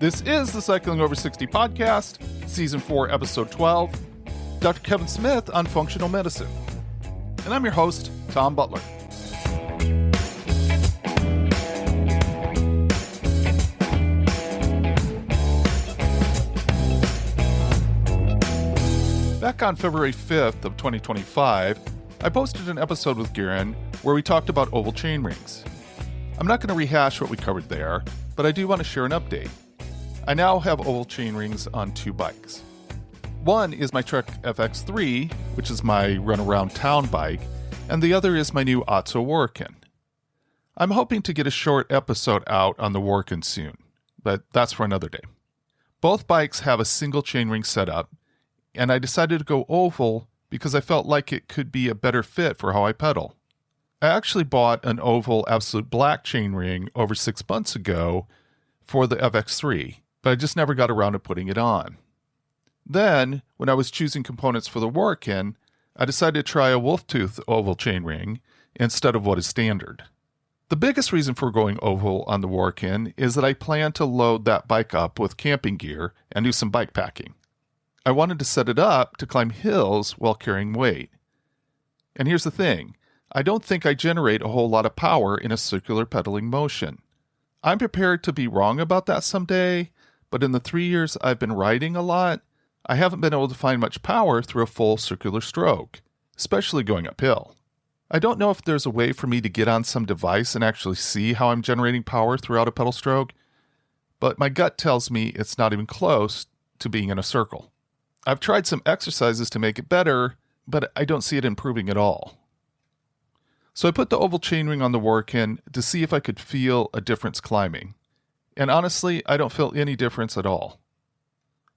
This is the Cycling Over 60 podcast, Season 4, Episode 12, Dr. Kevin Smith on Functional Medicine. And I'm your host, Tom Butler. Back on February 5th of 2025, I posted an episode with Garen where we talked about oval chainrings. I'm not going to rehash what we covered there, but I do want to share an update. I now have oval chainrings on two bikes. One is my Trek FX3, which is my run-around town bike, and the other is my new Otso Warrican. I'm hoping to get a short episode out on the Warrican soon, but that's for another day. Both bikes have a single chainring setup, and I decided to go oval because I felt like it could be a better fit for how I pedal. I actually bought an oval absolute black chainring over 6 months ago for the FX3, but I just never got around to putting it on. Then, when I was choosing components for the Warrican, I decided to try a wolf-tooth oval chainring instead of what is standard. The biggest reason for going oval on the Warrican is that I plan to load that bike up with camping gear and do some bike packing. I wanted to set it up to climb hills while carrying weight. And here's the thing, I don't think I generate a whole lot of power in a circular pedaling motion. I'm prepared to be wrong about that someday, but in the 3 years I've been riding a lot, I haven't been able to find much power through a full circular stroke, especially going uphill. I don't know if there's a way for me to get on some device and actually see how I'm generating power throughout a pedal stroke, but my gut tells me it's not even close to being in a circle. I've tried some exercises to make it better, but I don't see it improving at all. So I put the oval chainring on the Warrican to see if I could feel a difference climbing. And honestly, I don't feel any difference at all.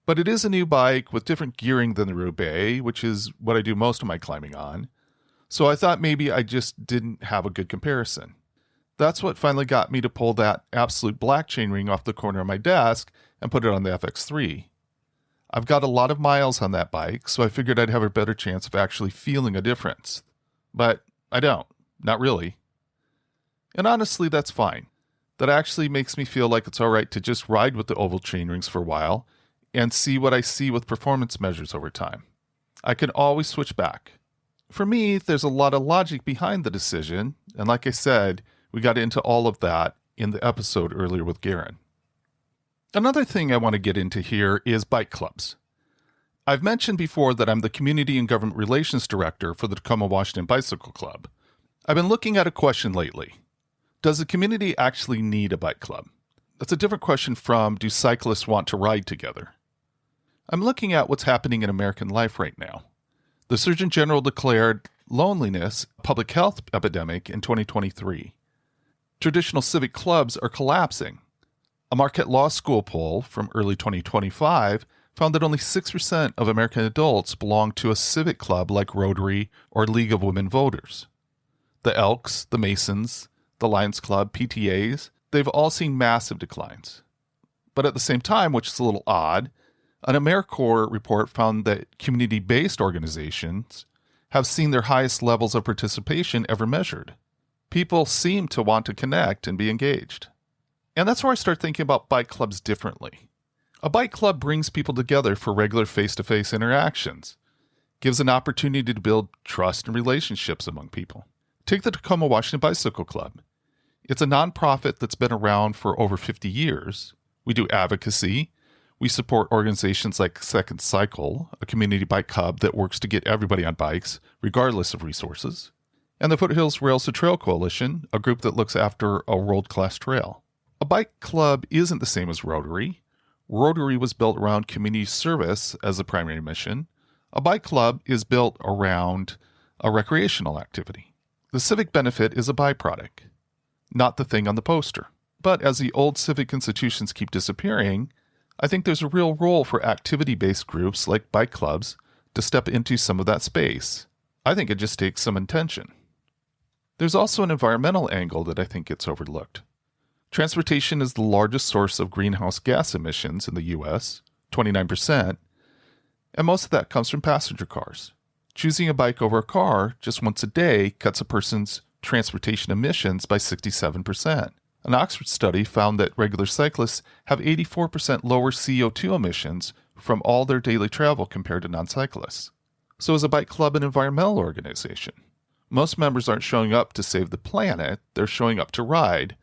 But it is a new bike with different gearing than the Roubaix, which is what I do most of my climbing on. So I thought maybe I just didn't have a good comparison. That's what finally got me to pull that absolute black chainring off the corner of my desk and put it on the FX3. I've got a lot of miles on that bike, so I figured I'd have a better chance of actually feeling a difference. But I don't. Not really. And honestly, that's fine. That actually makes me feel like it's all right to just ride with the oval chainrings for a while and see what I see with performance measures over time. I can always switch back. For me, there's a lot of logic behind the decision, and like I said, we got into all of that in the episode earlier with Garen. Another thing I want to get into here is bike clubs. I've mentioned before that I'm the Community and Government Relations Director for the Tacoma Washington Bicycle Club. I've been looking at a question lately. Does the community actually need a bike club? That's a different question from, do cyclists want to ride together? I'm looking at what's happening in American life right now. The Surgeon General declared loneliness a public health epidemic in 2023. Traditional civic clubs are collapsing. A Marquette Law School poll from early 2025 found that only 6% of American adults belong to a civic club like Rotary or League of Women Voters. The Elks, the Masons, the Lions Club, PTAs, they've all seen massive declines. But at the same time, which is a little odd, an AmeriCorps report found that community-based organizations have seen their highest levels of participation ever measured. People seem to want to connect and be engaged. And that's where I start thinking about bike clubs differently. A bike club brings people together for regular face-to-face interactions, gives an opportunity to build trust and relationships among people. Take the Tacoma Washington Bicycle Club. It's a nonprofit that's been around for over 50 years. We do advocacy. We support organizations like Second Cycle, a community bike hub that works to get everybody on bikes, regardless of resources. And the Foothills Rails to Trail Coalition, a group that looks after a world-class trail. A bike club isn't the same as Rotary. Rotary was built around community service as the primary mission. A bike club is built around a recreational activity. The civic benefit is a byproduct, not the thing on the poster. But as the old civic institutions keep disappearing, I think there's a real role for activity-based groups like bike clubs to step into some of that space. I think it just takes some intention. There's also an environmental angle that I think gets overlooked. Transportation is the largest source of greenhouse gas emissions in the U.S., 29%, and most of that comes from passenger cars. Choosing a bike over a car just once a day cuts a person's transportation emissions by 67%. An Oxford study found that regular cyclists have 84% lower CO2 emissions from all their daily travel compared to non-cyclists. So is a bike club an environmental organization? Most members aren't showing up to save the planet, they're showing up to ride.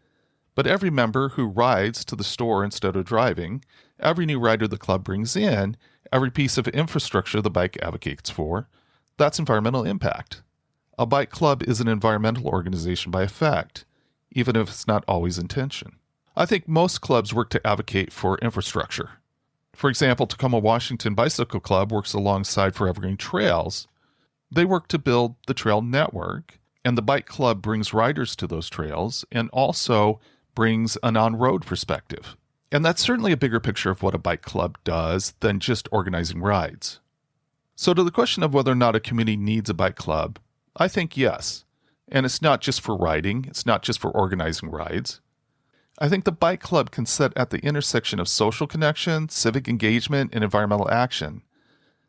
But every member who rides to the store instead of driving, every new rider the club brings in, every piece of infrastructure the bike advocates for, that's environmental impact. A bike club is an environmental organization by effect, even if it's not always intention. I think most clubs work to advocate for infrastructure. For example, Tacoma Washington Bicycle Club works alongside Forever Green Trails. They work to build the trail network, and the bike club brings riders to those trails and also brings an on-road perspective. And that's certainly a bigger picture of what a bike club does than just organizing rides. So to the question of whether or not a community needs a bike club, I think yes. And it's not just for riding, it's not just for organizing rides. I think the bike club can sit at the intersection of social connection, civic engagement, and environmental action.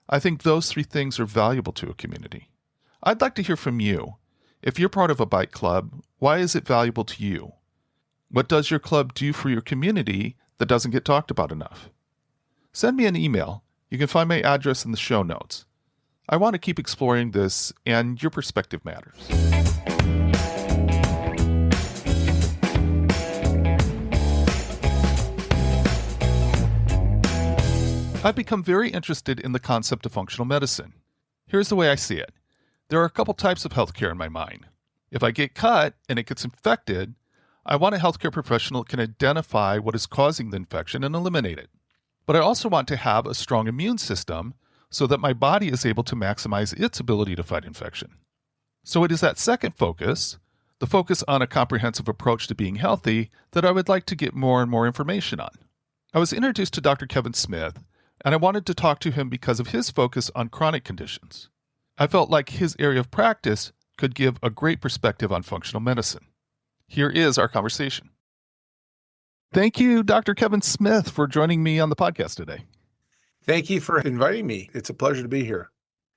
I think those three things are valuable to a community. I'd like to hear from you. If you're part of a bike club, why is it valuable to you? What does your club do for your community that doesn't get talked about enough? Send me an email. You can find my address in the show notes. I want to keep exploring this, and your perspective matters. I've become very interested in the concept of functional medicine. Here's the way I see it. There are a couple types of healthcare in my mind. If I get cut and it gets infected, I want a healthcare professional that can identify what is causing the infection and eliminate it. But I also want to have a strong immune system so that my body is able to maximize its ability to fight infection. So it is that second focus, the focus on a comprehensive approach to being healthy, that I would like to get more and more information on. I was introduced to Dr. Kevin Smith, and I wanted to talk to him because of his focus on chronic conditions. I felt like his area of practice could give a great perspective on functional medicine. Here is our conversation. Thank you, Dr. Kevin Smith, for joining me on the podcast today. Thank you for inviting me. It's a pleasure to be here.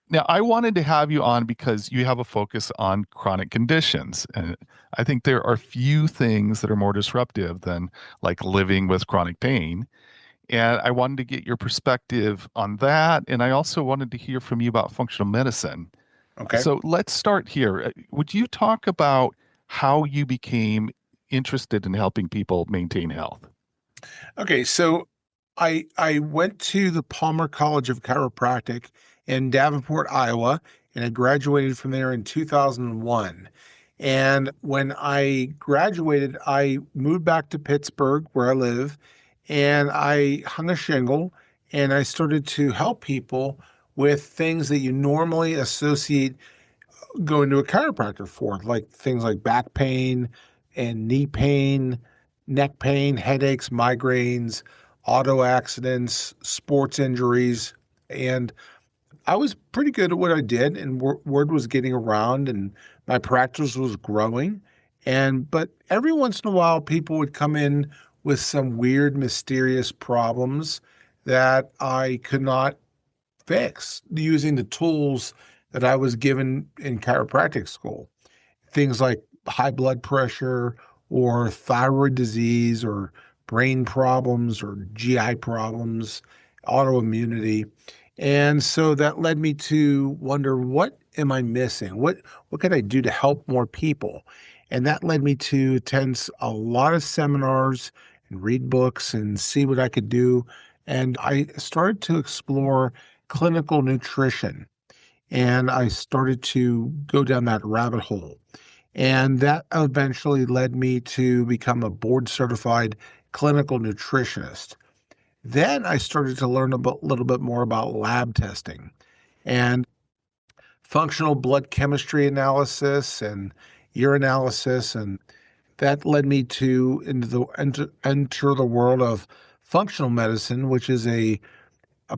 Now, I wanted to have you on because you have a focus on chronic conditions. And I think there are few things that are more disruptive than like living with chronic pain. And I wanted to get your perspective on that. And I also wanted to hear from you about functional medicine. Okay. So let's start here. Would you talk about how you became interested in helping people maintain health? Okay, so I went to the Palmer College of Chiropractic in Davenport, Iowa, and I graduated from there in 2001. And when I graduated, I moved back to Pittsburgh, where I live, and I hung a shingle, and I started to help people with things that you normally associate going to a chiropractor for, like things like back pain and knee pain, neck pain, headaches, migraines, auto accidents, sports injuries. And I was pretty good at what I did, and word was getting around, and my practice was growing. But every once in a while, people would come in with some weird, mysterious problems that I could not fix using the tools that I was given in chiropractic school. Things like high blood pressure or thyroid disease or brain problems or GI problems, autoimmunity. And so that led me to wonder, what am I missing? What can I do to help more people? And that led me to attend a lot of seminars and read books and see what I could do. And I started to explore clinical nutrition. And I started to go down that rabbit hole. And that eventually led me to become a board-certified clinical nutritionist. Then I started to learn a little bit more about lab testing and functional blood chemistry analysis and urinalysis, and that led me to enter the world of functional medicine, which is a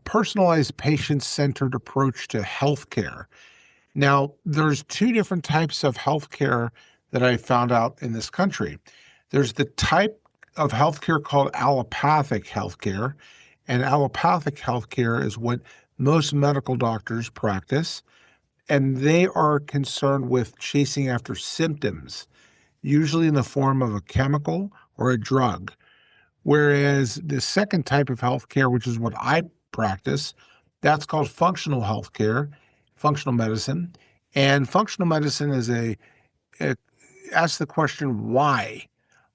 personalized, patient-centered approach to healthcare. Now, there's two different types of healthcare that I found out in this country. There's the type of healthcare called allopathic healthcare, and allopathic healthcare is what most medical doctors practice, and they are concerned with chasing after symptoms usually in the form of a chemical or a drug. Whereas the second type of healthcare, which is what I practice, that's called functional healthcare, functional medicine. And functional medicine is a ask the question, why?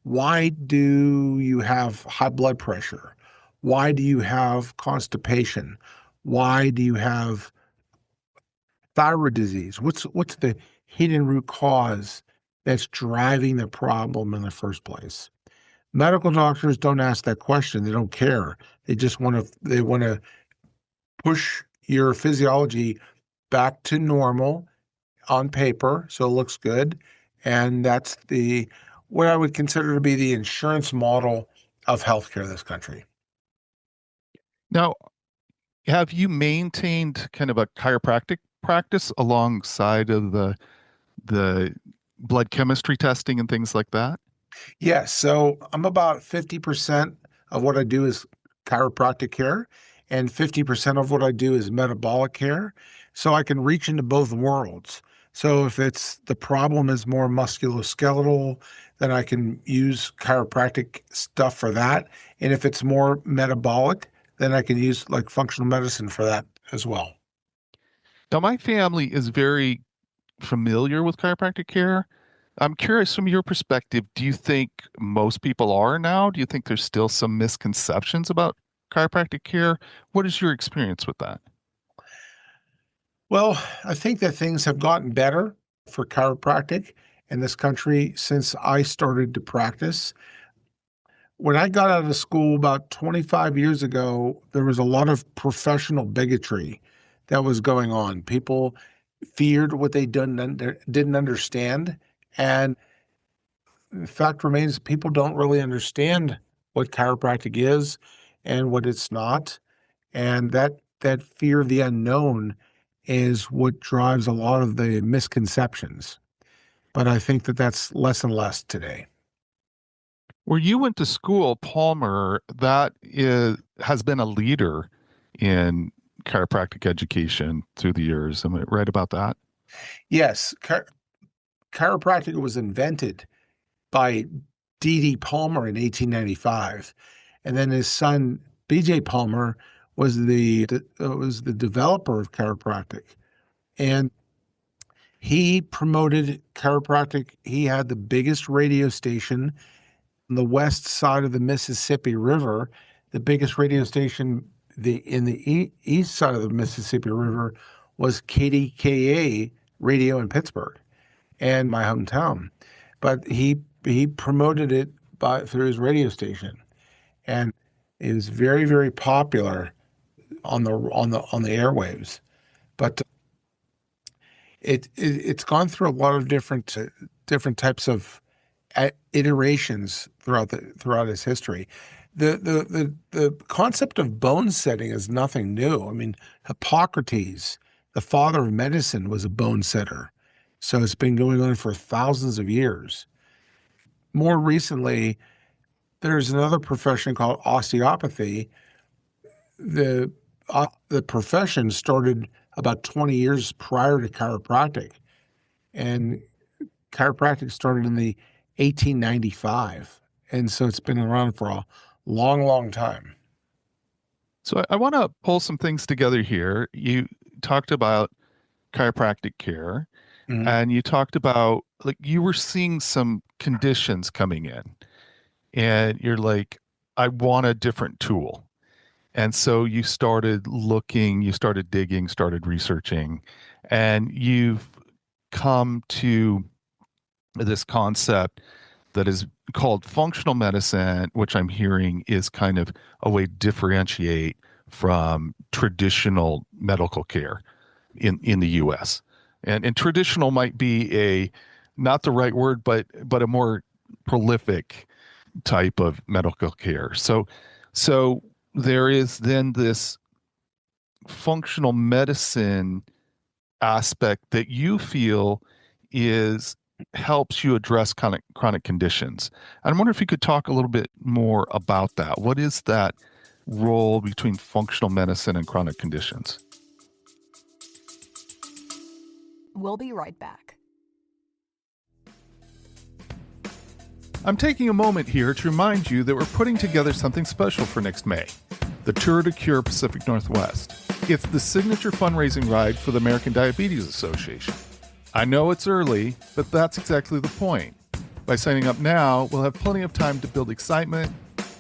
Why do you have high blood pressure? Why do you have constipation? Why do you have thyroid disease? What's the hidden root cause that's driving the problem in the first place? Medical doctors don't ask that question. They don't care. They want to push your physiology back to normal on paper so it looks good. And that's the what I would consider to be the insurance model of healthcare in this country. Now, have you maintained kind of a chiropractic practice alongside of the blood chemistry testing and things like that? Yes, so I'm about 50% of what I do is chiropractic care, and 50% of what I do is metabolic care. So I can reach into both worlds. So if it's the problem is more musculoskeletal, then I can use chiropractic stuff for that. And if it's more metabolic, then I can use like functional medicine for that as well. Now, my family is very familiar with chiropractic care. I'm curious from your perspective, do you think most people are now? Do you think there's still some misconceptions about chiropractic care? What is your experience with that? Well, I think that things have gotten better for chiropractic in this country since I started to practice. When I got out of school about 25 years ago, there was a lot of professional bigotry that was going on. People feared what they didn't understand. And the fact remains, people don't really understand what chiropractic is and what it's not. And that fear of the unknown is what drives a lot of the misconceptions. But I think that that's less and less today. Where you went to school, Palmer, has been a leader in chiropractic education through the years. Am I right about that? Yes, chiropractic was invented by D.D. Palmer in 1895, and then his son B.J. Palmer was the developer of chiropractic, and he promoted chiropractic. He had the biggest radio station on the west side of the Mississippi River, the biggest radio station in the east side of the Mississippi River was KDKA radio in Pittsburgh and my hometown. But he promoted it through his radio station, and it was very very popular on the airwaves. But it's gone through a lot of different types of iterations throughout its history. The concept of bone setting is nothing new. I mean, Hippocrates, the father of medicine, was a bone setter. So it's been going on for thousands of years. More recently, there's another profession called osteopathy. The profession started about 20 years prior to chiropractic, and chiropractic started in the 1895, and so it's been around for a long, long time. So I want to pull some things together here. You talked about chiropractic care, Mhm. and you talked about like you were seeing some conditions coming in, and you're like, I want a different tool. And so you started looking, you started digging, started researching, and you've come to this concept that is called functional medicine, which I'm hearing is kind of a way to differentiate from traditional medical care in the US. And traditional might be a not the right word, but a more prolific type of medical care. So there is then this functional medicine aspect that you feel is helps you address chronic conditions. And I wonder if you could talk a little bit more about that. What is that role between functional medicine and chronic conditions? We'll be right back. I'm taking a moment here to remind you that we're putting together something special for next May, the Tour de Cure Pacific Northwest. It's the signature fundraising ride for the American Diabetes Association. I know it's early, but that's exactly the point. By signing up now, we'll have plenty of time to build excitement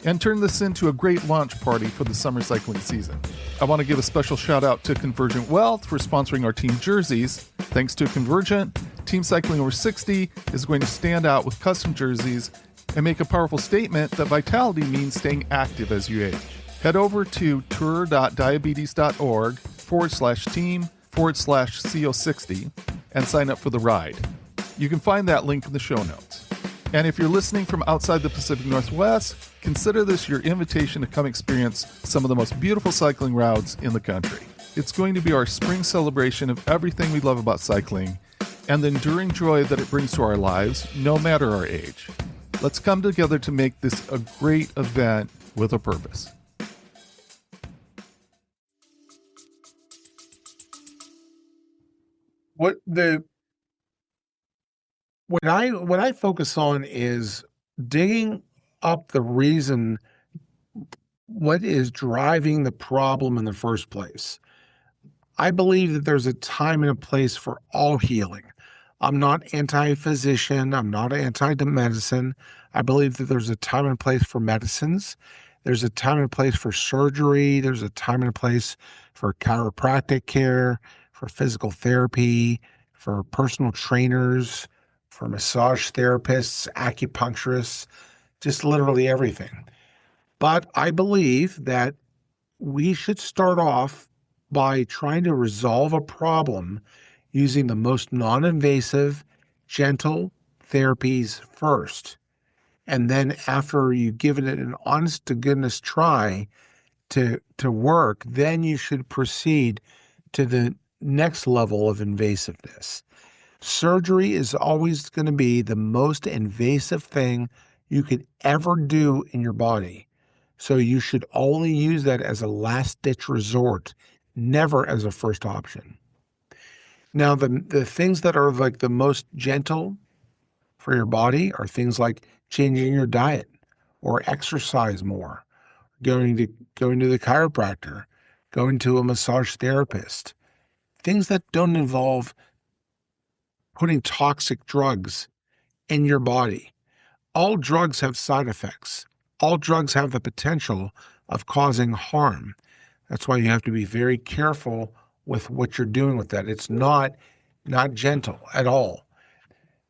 and turn this into a great launch party for the summer cycling season. I want to give a special shout out to Convergent Wealth for sponsoring our team jerseys. Thanks to Convergent, Team Cycling Over 60 is going to stand out with custom jerseys and make a powerful statement that vitality means staying active as you age. Head over to tour.diabetes.org/team/CO60 and sign up for the ride. You can find that link in the show notes. And if you're listening from outside the Pacific Northwest, consider this your invitation to come experience some of the most beautiful cycling routes in the country. It's going to be our spring celebration of everything we love about cycling and the enduring joy that it brings to our lives, no matter our age. Let's come together to make this a great event with a purpose. What I focus on is digging up the reason, what is driving the problem in the first place. I believe that there's a time and a place for all healing. I'm not anti-physician. I'm not anti-medicine. I believe that there's a time and place for medicines. There's a time and place for surgery. There's a time and a place for chiropractic care, for physical therapy, for personal trainers, for massage therapists, acupuncturists, just literally everything. But I believe that we should start off by trying to resolve a problem using the most non-invasive, gentle therapies first. And then after you've given it an honest-to-goodness try to work, then you should proceed to the next level of invasiveness. Surgery is always going to be the most invasive thing you could ever do in your body. So you should only use that as a last-ditch resort, never as a first option. Now, the things that are like the most gentle for your body are things like changing your diet or exercise more, going to the chiropractor, going to a massage therapist, things that don't involve putting toxic drugs in your body. All drugs have side effects. All drugs have the potential of causing harm. That's why you have to be very careful with what you're doing with that. It's not gentle at all.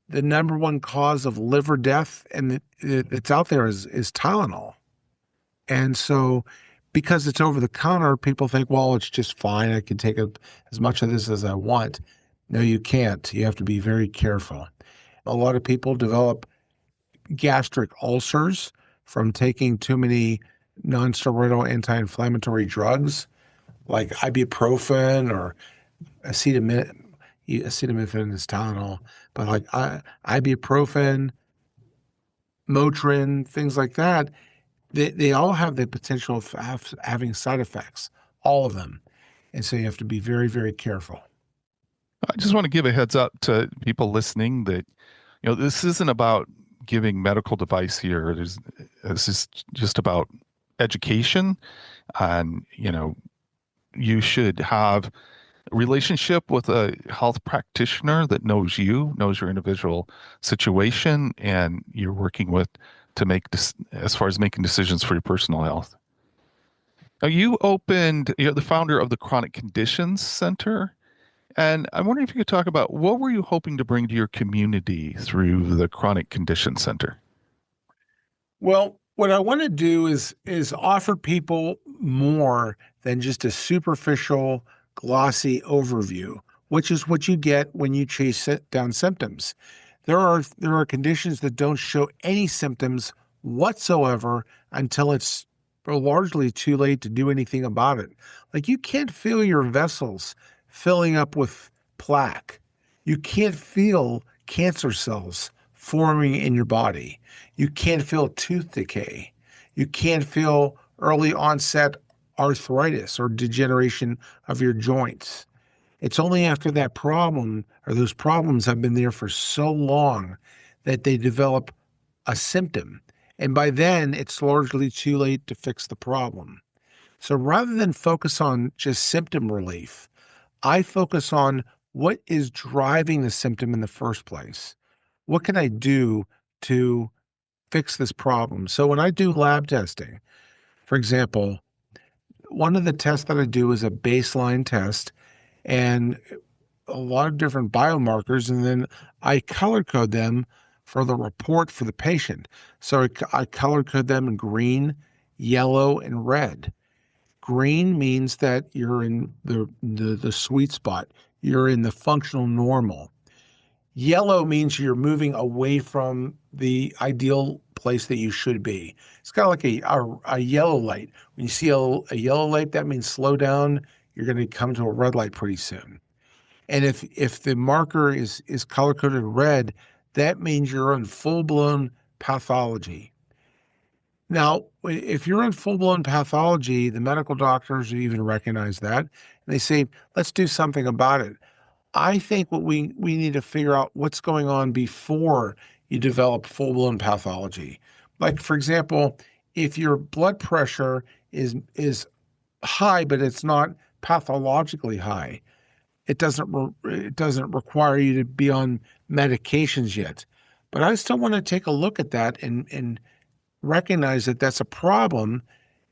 The number one cause of liver death, and it's out there, is Tylenol. And so because it's over the counter, people think, well, it's just fine. I can take as much of this as I want. No, you can't. You have to be very careful. A lot of people develop gastric ulcers from taking too many non-steroidal anti-inflammatory drugs like ibuprofen or acetaminophen is Tylenol, but like ibuprofen, Motrin, things like that, they all have the potential of having side effects, all of them. And so you have to be very, very careful. I just want to give a heads up to people listening that, this isn't about giving medical advice here. This is just about education. And, you should have a relationship with a health practitioner that knows you, knows your individual situation, and you're working with to make as far as making decisions for your personal health. Now, you're the founder of the Chronic Conditions Center. And I'm wondering if you could talk about what were you hoping to bring to your community through the Chronic Condition Center? Well, what I want to do is offer people more than just a superficial, glossy overview, which is what you get when you chase down symptoms. There are conditions that don't show any symptoms whatsoever until it's largely too late to do anything about it. Like you can't feel your vessels filling up with plaque. You can't feel cancer cells forming in your body. You can't feel tooth decay. You can't feel early onset arthritis or degeneration of your joints. It's only after that problem or those problems have been there for so long that they develop a symptom. And by then, it's largely too late to fix the problem. So rather than focus on just symptom relief, I focus on what is driving the symptom in the first place. What can I do to fix this problem? So when I do lab testing, for example, one of the tests that I do is a baseline test and a lot of different biomarkers, and then I color code them for the report for the patient. So I color code them in green, yellow, and red. Green means that you're in the sweet spot. You're in the functional normal. Yellow means you're moving away from the ideal place that you should be. It's kind of like a yellow light. When you see a yellow light, that means slow down. You're going to come to a red light pretty soon. And if the marker is color coded red, that means you're in full blown pathology. Now, if you're in full blown pathology, the medical doctors even recognize that, and they say, let's do something about it. I think what we need to figure out what's going on before you develop full blown pathology. Like, for example, if your blood pressure is high, but it's not pathologically high, it doesn't require you to be on medications yet. But I still want to take a look at that and recognize that that's a problem,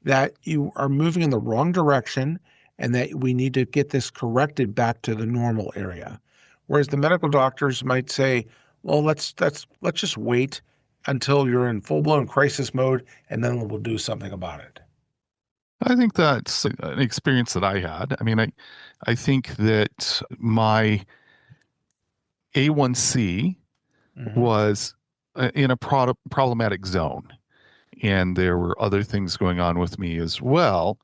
that you are moving in the wrong direction and that we need to get this corrected back to the normal area. Whereas the medical doctors might say, well, let's just wait until you're in full-blown crisis mode and then we'll do something about it. I think that's an experience that I had. I mean, I think that my A1C was in a problematic zone, and there were other things going on with me as well.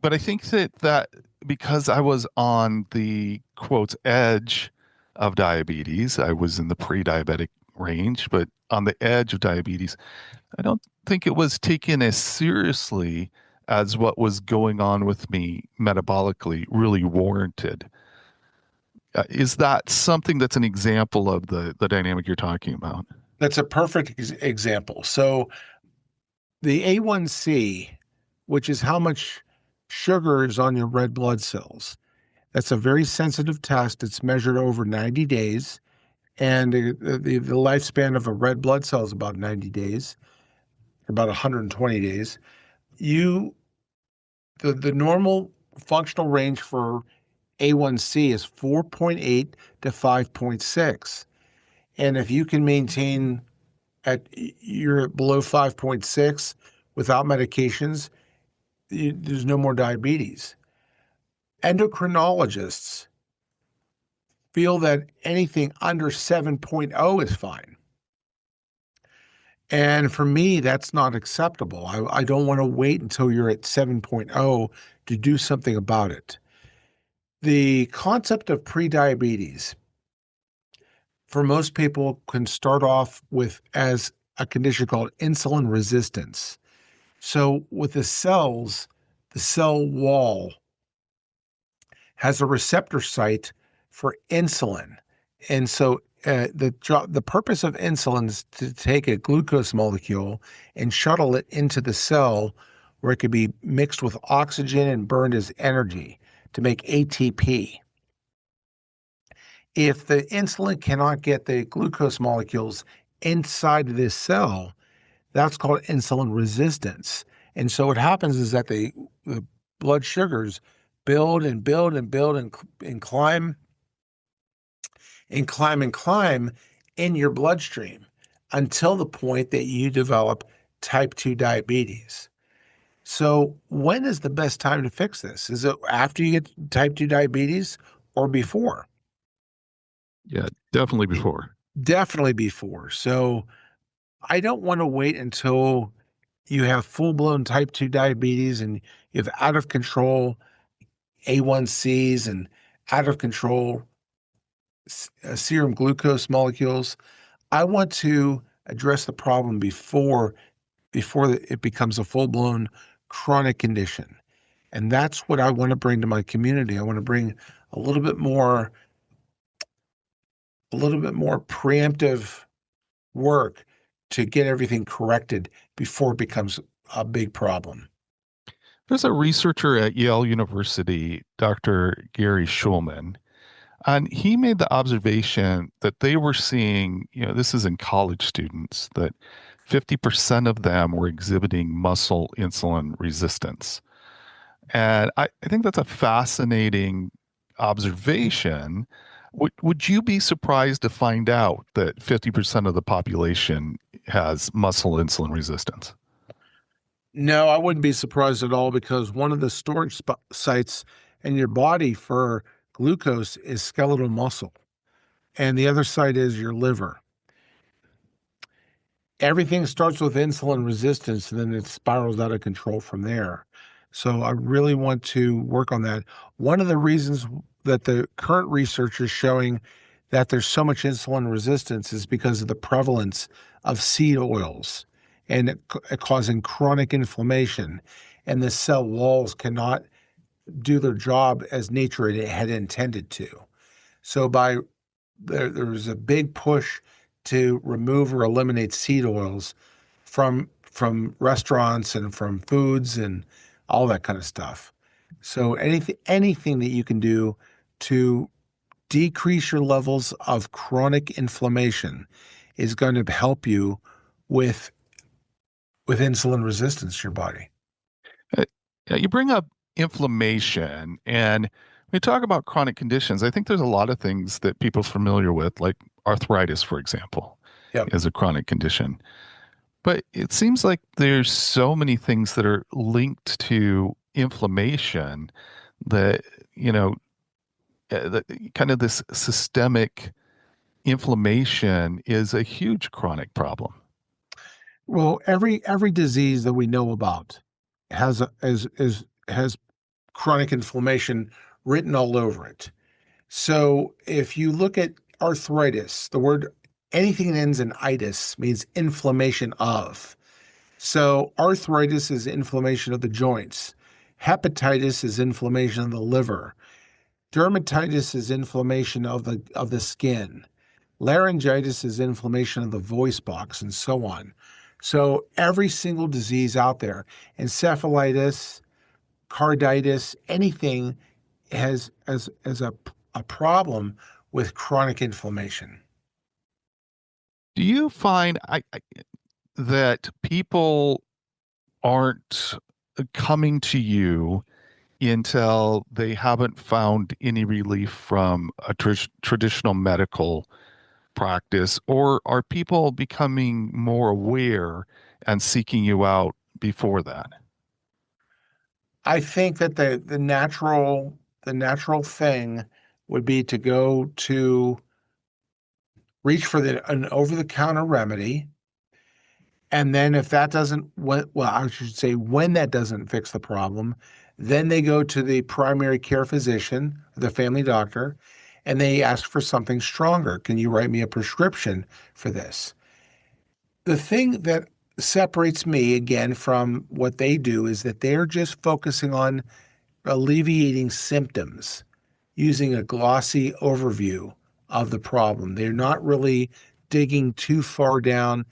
But I think that because I was on the quote edge of diabetes, I was in the pre-diabetic range, but on the edge of diabetes, I don't think it was taken as seriously as what was going on with me metabolically really warranted. Is that something that's an example of the dynamic you're talking about? That's a perfect example. So the A1C, which is how much sugar is on your red blood cells, that's a very sensitive test. It's measured over 90 days. And the lifespan of a red blood cell is about 90 days, about 120 days. The normal functional range for A1C is 4.8 to 5.6. And if you can maintain you're below 5.6 without medications, there's no more diabetes. Endocrinologists feel that anything under 7.0 is fine. And for me, that's not acceptable. I don't want to wait until you're at 7.0 to do something about it. The concept of prediabetes, for most people, can start off with as a condition called insulin resistance. So with the cells, the cell wall has a receptor site for insulin. And so the purpose of insulin is to take a glucose molecule and shuttle it into the cell where it could be mixed with oxygen and burned as energy to make ATP. If the insulin cannot get the glucose molecules inside of this cell, that's called insulin resistance. And so what happens is that the blood sugars build and build and build and climb and climb and climb in your bloodstream until the point that you develop type 2 diabetes. So when is the best time to fix this? Is it after you get type 2 diabetes or before? Yeah, definitely before. Definitely before. So I don't want to wait until you have full-blown type 2 diabetes and you have out of control A1Cs and out of control serum glucose molecules. I want to address the problem before it becomes a full-blown chronic condition. And that's what I want to bring to my community. I want to bring a little bit more preemptive work to get everything corrected before it becomes a big problem. There's a researcher at Yale University, Dr. Gary Schulman, and he made the observation that they were seeing, this is in college students, that 50% of them were exhibiting muscle insulin resistance. And I think that's a fascinating observation. Would you be surprised to find out that 50% of the population has muscle insulin resistance? No, I wouldn't be surprised at all because one of the storage sites in your body for glucose is skeletal muscle, and the other site is your liver. Everything starts with insulin resistance and then it spirals out of control from there. So I really want to work on that. One of the reasons that the current research is showing that there's so much insulin resistance is because of the prevalence of seed oils and it causing chronic inflammation. And the cell walls cannot do their job as nature had intended to. So there was a big push to remove or eliminate seed oils from restaurants and from foods and all that kind of stuff. So anything that you can do to decrease your levels of chronic inflammation is going to help you with insulin resistance to your body. Uh, yeah, you bring up inflammation, and when we talk about chronic conditions, I think there's a lot of things that people are familiar with, like arthritis, for example, Yep. is a chronic condition. But it seems like there's so many things that are linked to inflammation that, that kind of this systemic inflammation is a huge chronic problem. Well, every disease that we know about has chronic inflammation written all over it. So if you look at arthritis, the word anything that ends in itis means inflammation of. So arthritis is inflammation of the joints. Hepatitis is inflammation of the liver. Dermatitis is inflammation of the skin. Laryngitis is inflammation of the voice box, and so on. So every single disease out there, encephalitis, carditis, anything has as a problem with chronic inflammation. Do you find that people aren't coming to you until they haven't found any relief from a traditional medical practice, or are people becoming more aware and seeking you out before that? I think that the natural thing would be to go to reach for an over the counter remedy. And then if that doesn't, well, I should say when that doesn't fix the problem, then they go to the primary care physician, the family doctor, and they ask for something stronger. Can you write me a prescription for this? The thing that separates me again from what they do is that they're just focusing on alleviating symptoms using a glossy overview of the problem. They're not really digging too far down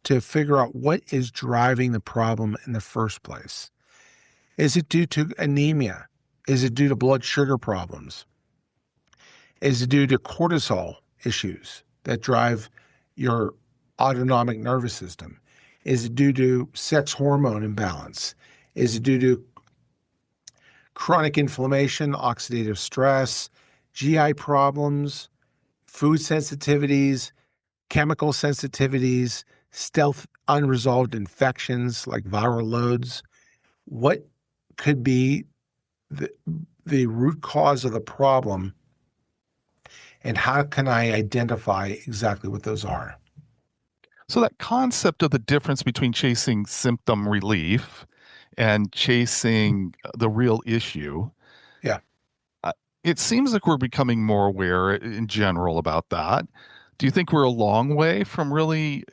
to figure out what is driving the problem in the first place. Is it due to anemia? Is it due to blood sugar problems? Is it due to cortisol issues that drive your autonomic nervous system? Is it due to sex hormone imbalance? Is it due to chronic inflammation, oxidative stress, GI problems, food sensitivities, chemical sensitivities, stealth unresolved infections like viral loads? What could be the, the root cause of the problem, and how can I identify exactly what those are? So, that concept of the difference between chasing symptom relief and chasing the real issue, Yeah. uh, it seems like we're becoming more aware in general about that. Do you think we're a long way from really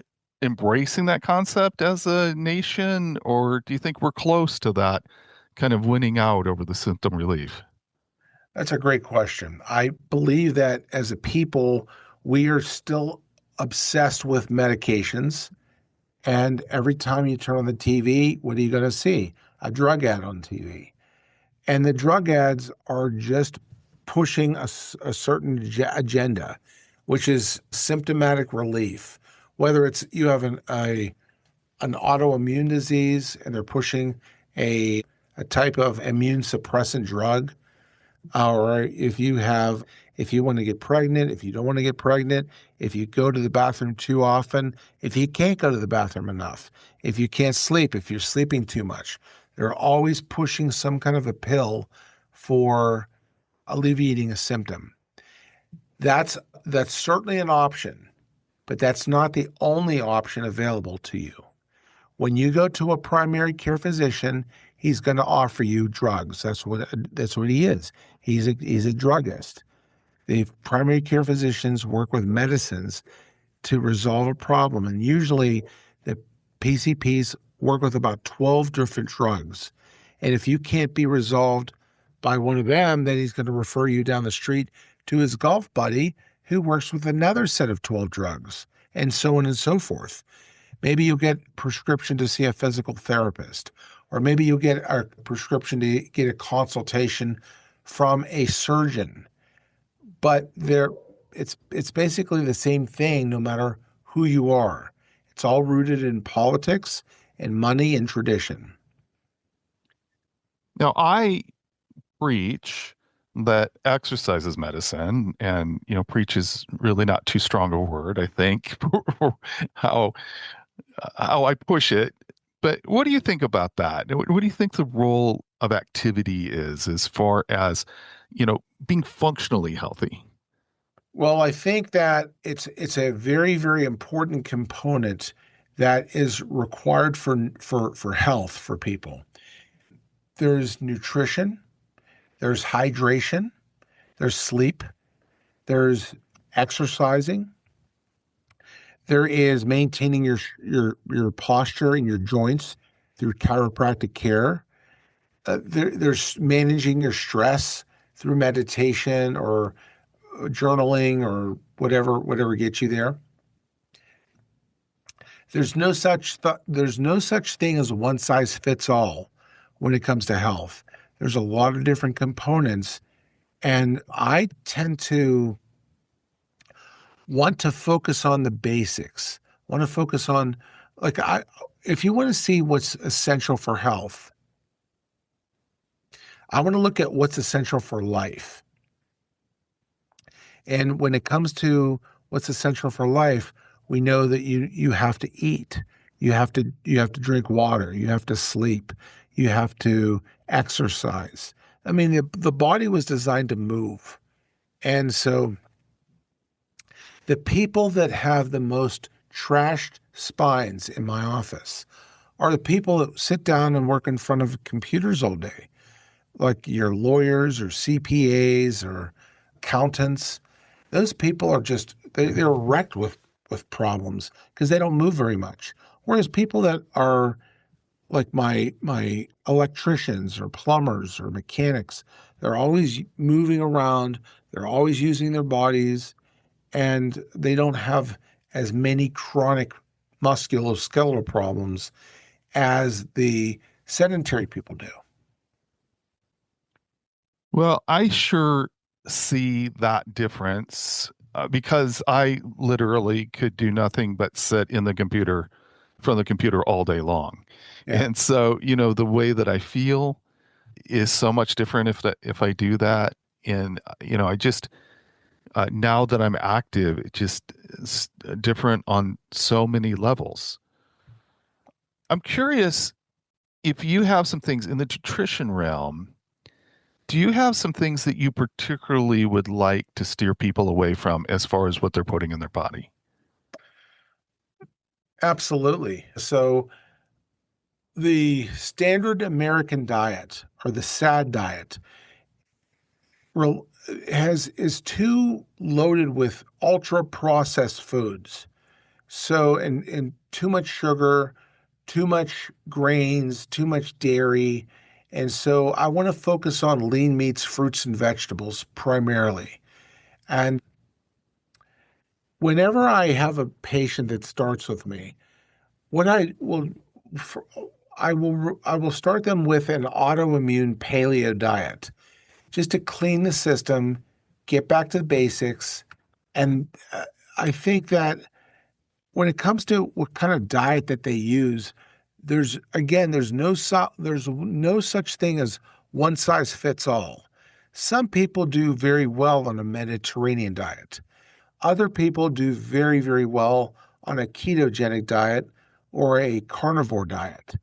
embracing that concept as a nation, or do you think we're close to that kind of winning out over the symptom relief? That's a great question. I believe that as a people, we are still obsessed with medications And every time you turn on the TV, what are you going to see? A drug ad on TV. And the drug ads are just pushing a certain agenda, which is symptomatic relief. Whether it's you have an autoimmune disease and they're pushing a type of immune suppressant drug, or if you want to get pregnant, if you don't want to get pregnant, if you go to the bathroom too often, if you can't go to the bathroom enough, if you can't sleep, if you're sleeping too much, they're always pushing some kind of a pill for alleviating a symptom. That's that's certainly an option, but that's not the only option available to you. When you go to a primary care physician, he's going to offer you drugs. That's what he is. He's a druggist. The primary care physicians work with medicines to resolve a problem, and usually the PCPs work with about 12 different drugs. And if you can't be resolved by one of them, then he's going to refer you down the street to his golf buddy who works with another set of 12 drugs, and so on and so forth. Maybe you'll get prescription to see a physical therapist, or maybe you'll get a prescription to get a consultation from a surgeon. But it's basically the same thing no matter who you are. It's all rooted in politics and money and tradition. Now, I preach that exercise is medicine, and preach is really not too strong a word, I think, for how I push it. But what do you think about that? What do you think the role of activity is as far as, being functionally healthy? Well, I think that it's a very, very important component that is required for health for people. There's nutrition, there's hydration, there's sleep, there's exercising, there is maintaining your posture and your joints through chiropractic care. There's managing your stress through meditation or journaling or whatever gets you there. There's no such thing as one size fits all when it comes to health. There's a lot of different components, and I tend to want to focus on the basics. Want to focus on like I if you want to see what's essential for health, I want to look at what's essential for life. And when it comes to what's essential for life, we know that you have to eat. You have to drink water, you have to sleep, you have to exercise. I mean, the body was designed to move. And so the people that have the most trashed spines in my office are the people that sit down and work in front of computers all day, like your lawyers or CPAs or accountants. Those people are they're wrecked with problems because they don't move very much. Whereas people that are like my electricians or plumbers or mechanics, they're always moving around, they're always using their bodies, and they don't have as many chronic musculoskeletal problems as the sedentary people do. Well, I sure see that difference because I literally could do nothing but sit in the computer, from the computer all day long. Yeah. And so, the way that I feel is so much different if I do that. And, I just, now that I'm active, it just is different on so many levels. I'm curious if you have some things in the nutrition realm. Do you have some things that you particularly would like to steer people away from as far as what they're putting in their body? Absolutely. So the standard American diet or the SAD diet rel- has is too loaded with ultra processed foods. So and too much sugar, too much grains, too much dairy. And so I want to focus on lean meats, fruits, and vegetables primarily. And whenever I have a patient that starts with me, What for, I will start them with an autoimmune paleo diet just to clean the system, get back to the basics. And I think that when it comes to what kind of diet that they use, there's no such thing as one size fits all. Some people do very well on a Mediterranean diet. Other people do very, very well on a ketogenic diet or a carnivore diet.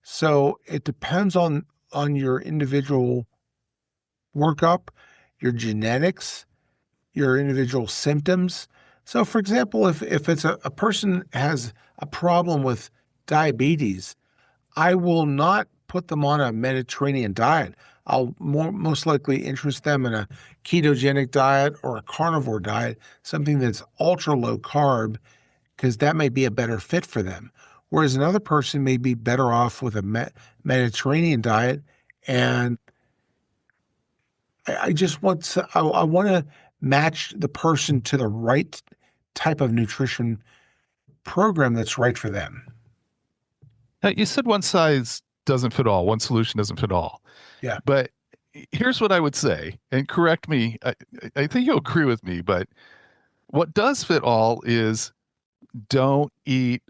So it depends on your individual workup, your genetics, your individual symptoms. So, for example, if it's a person has a problem with diabetes, I will not put them on a Mediterranean diet. I'll most likely interest them in a ketogenic diet or a carnivore diet, something that's ultra low carb, because that may be a better fit for them. Whereas another person may be better off with a Mediterranean diet. And I just I want to match the person to the right type of nutrition program that's right for them. Now, you said one size doesn't fit all, one solution doesn't fit all. Yeah. But here's what I would say, and correct me. I think you'll agree with me, but what does fit all is don't eat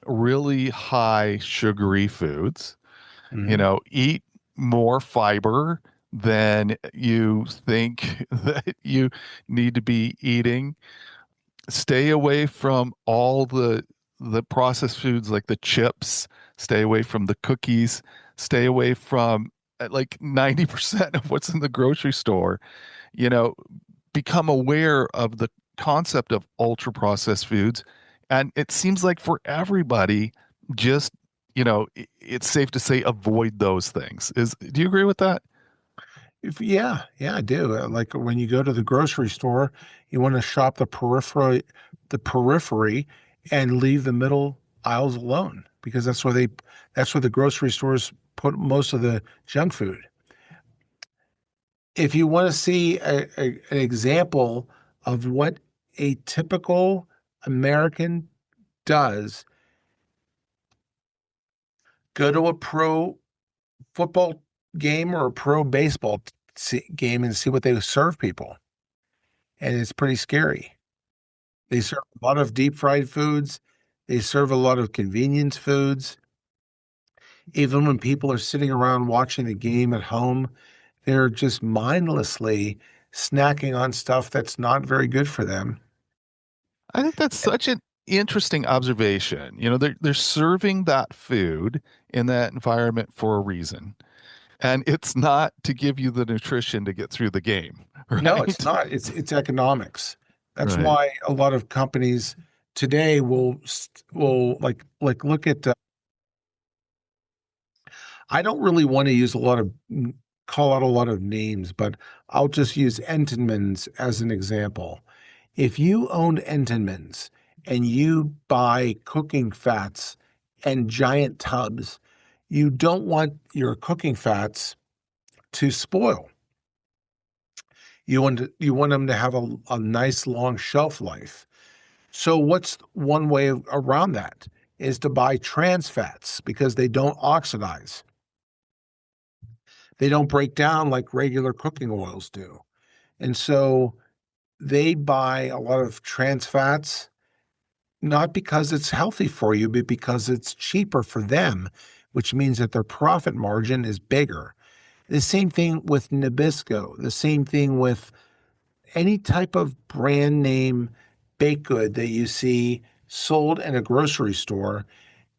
really high sugary foods. Hmm. Eat more fiber than you think that you need to be eating. Stay away from all the processed foods like the chips. Stay away from the cookies. Stay away from like 90% of what's in the grocery store. You know, become aware of the concept of ultra processed foods. And it seems like for everybody, just, it's safe to say avoid those things. Do you agree with that? Yeah, I do. Like when you go to the grocery store, you want to shop the periphery, and leave the middle aisles alone because that's where the grocery stores put most of the junk food. If you want to see an example of what a typical American does, go to a pro football game or a pro baseball game and see what they serve people. And it's pretty scary. They serve a lot of deep fried foods. They serve a lot of convenience foods. Even when people are sitting around watching the game at home, they're just mindlessly snacking on stuff that's not very good for them. I think that's such an interesting observation. They're serving that food in that environment for a reason. And it's not to give you the nutrition to get through the game, No, it's right? not. It's economics. That's Right. why a lot of companies today will like look at. I don't really want to use a lot of call out a lot of names, but I'll just use Entenmann's as an example. If you own Entenmann's and you buy cooking fats and giant tubs, you don't want your cooking fats to spoil. You want them to have a nice long shelf life. So what's one way around that is to buy trans fats because they don't oxidize. They don't break down like regular cooking oils do. And so they buy a lot of trans fats, not because it's healthy for you, but because it's cheaper for them, which means that their profit margin is bigger. The same thing with Nabisco, the same thing with any type of brand name baked good that you see sold in a grocery store.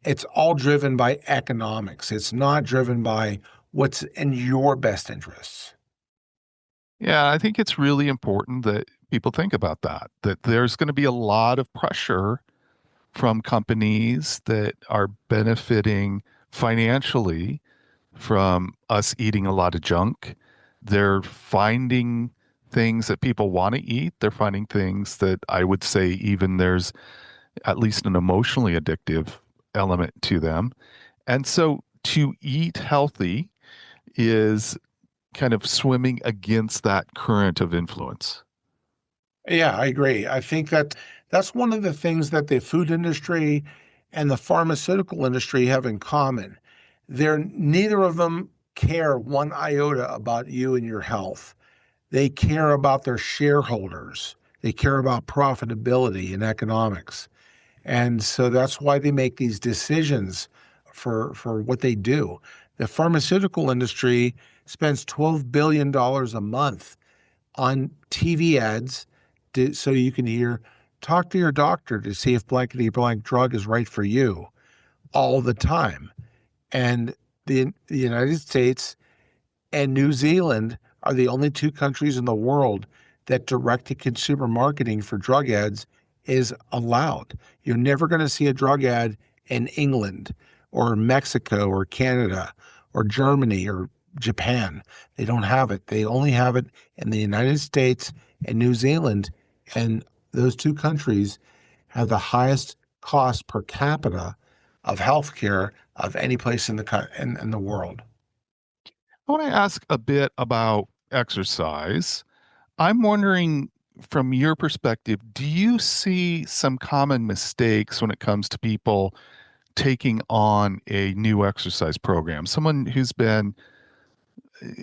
It's all driven by economics. It's not driven by what's in your best interests. Yeah, I think it's really important that people think about that there's going to be a lot of pressure from companies that are benefiting financially from us eating a lot of junk. They're finding things that people want to eat. They're finding things that I would say even there's at least an emotionally addictive element to them. And so to eat healthy is kind of swimming against that current of influence. Yeah, I agree. I think that that's one of the things that the food industry and the pharmaceutical industry have in common. Neither of them care one iota about you and your health. They care about their shareholders. They care about profitability and economics. And so that's why they make these decisions for what they do. The pharmaceutical industry spends $12 billion a month on TV ads so you can talk to your doctor to see if blankety blank drug is right for you all the time. And the United States and New Zealand are the only two countries in the world that direct-to-consumer marketing for drug ads is allowed. You're never going to see a drug ad in England or Mexico or Canada or Germany or Japan. They don't have it. They only have it in the United States and New Zealand, and those two countries have the highest cost per capita of healthcare of any place in the world. I want to ask a bit about exercise. I'm wondering, from your perspective, do you see some common mistakes when it comes to people taking on a new exercise program? Someone who's been